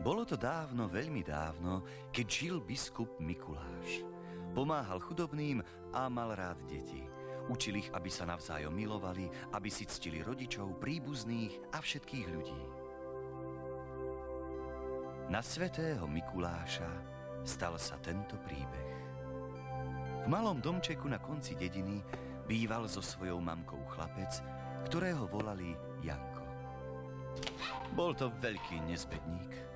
Bolo to dávno, veľmi dávno, keď žil biskup Mikuláš. Pomáhal chudobným a mal rád deti. Učil ich, aby sa navzájom milovali, aby si ctili rodičov, príbuzných a všetkých ľudí. Na svätého Mikuláša stal sa tento príbeh. V malom domčeku na konci dediny býval so svojou mamkou chlapec, ktorého volali Janko. Bol to veľký nezbedník.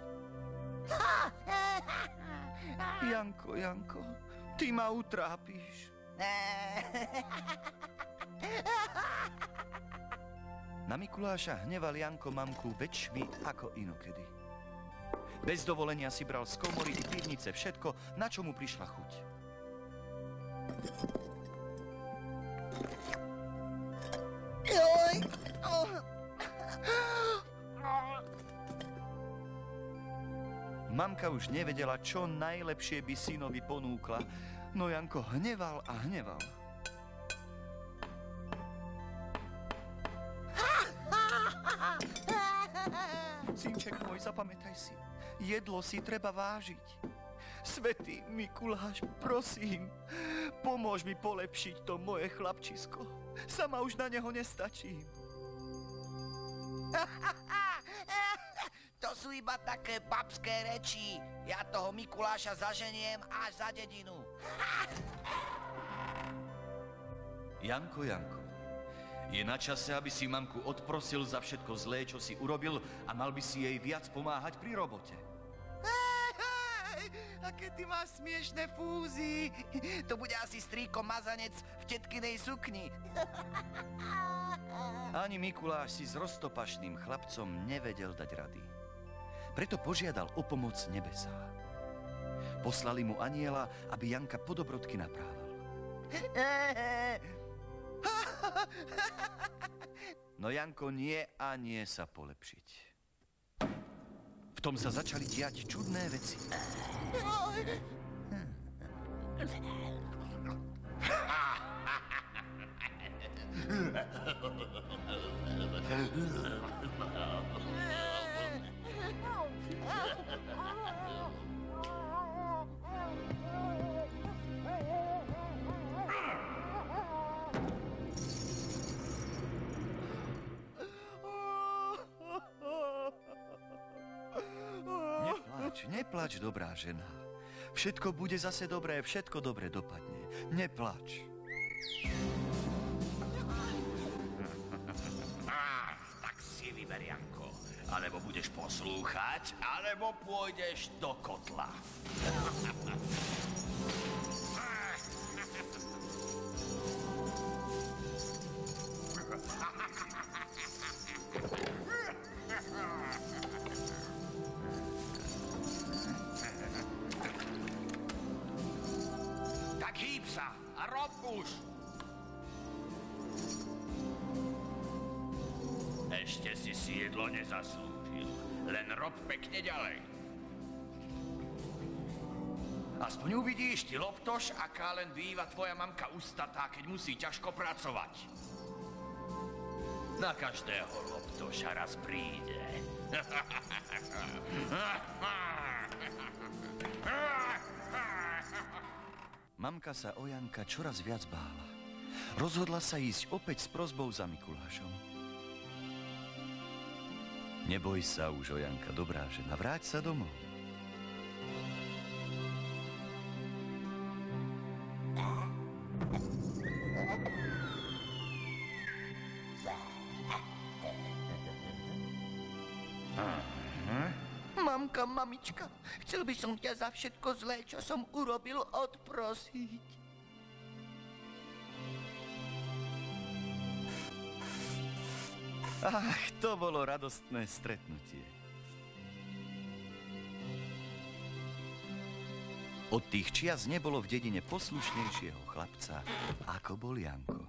Janko, Janko, ty ma utrápíš. Na Mikuláša hneval Janko mamku väčšmi ako inokedy. Bez dovolenia si bral z komory i pivnice všetko, na čo mu prišla chuť. Mamka už nevedela, čo najlepšie by synovi ponúkla, no Janko hneval a hneval. Synček môj, zapamätaj si, jedlo si treba vážiť. Svätý Mikuláš, prosím, pomôž mi polepšiť to moje chlapčisko. Sama už na neho nestačím. To sú iba také babské reči. Ja toho Mikuláša zaženiem až za dedinu. Janko, Janko, je na čase, aby si mamku odprosil za všetko zlé, čo si urobil a mal by si jej viac pomáhať pri robote. Aké ty máš smiešné fúzy. To bude asi strýko mazanec v tetkinej sukni. Ani Mikuláš si s roztopašným chlapcom nevedel dať rady. Preto požiadal o pomoc nebesá. Poslali mu anjela, aby Janka po dobrodky naprával. No Janko nie a nie sa polepšiť. V tom sa začali diať čudné veci. Neplač, dobrá žena. Všetko bude zase dobré, všetko dobre dopadne. Neplač. Tak si vyber, Janko. Alebo budeš poslúchať, alebo pôjdeš do kotla. Tak hýb sa a rob už. Ešte si jedlo nezaslúžil. Len rob pekne ďalej. Aspoň uvidíš, ty loptoš, aká len býva tvoja mamka ustatá, keď musí ťažko pracovať. Na každého loptoša raz príde. Mamka sa o Janka čoraz viac bála. Rozhodla sa ísť opäť s prosbou za Mikulášom. Neboj sa už o Janka, dobrá žena, vráť sa domov. Mamka, mamička, chcel by som ťa za všetko zlé, čo som urobil, odprosiť. Ach, to bolo radostné stretnutie. Od tých čias nebolo v dedine poslušnejšieho chlapca, ako bol Janko.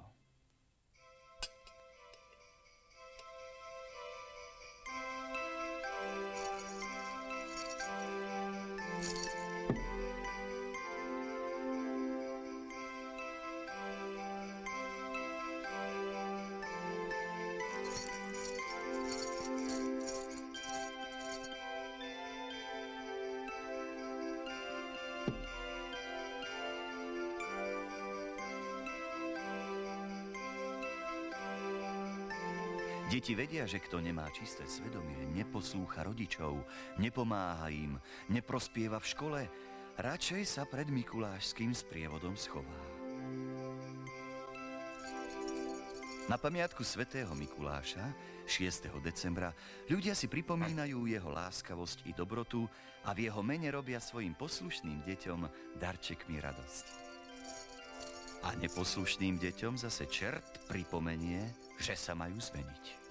Deti vedia, že kto nemá čisté svedomie, neposlúcha rodičov, nepomáha im, neprospieva v škole, radšej sa pred mikulášským sprievodom schová. Na pamiatku svätého Mikuláša 6. decembra ľudia si pripomínajú jeho láskavosť i dobrotu a v jeho mene robia svojim poslušným deťom darčekmi radosť. A neposlušným deťom zase čert pripomenie, že sa majú zmeniť.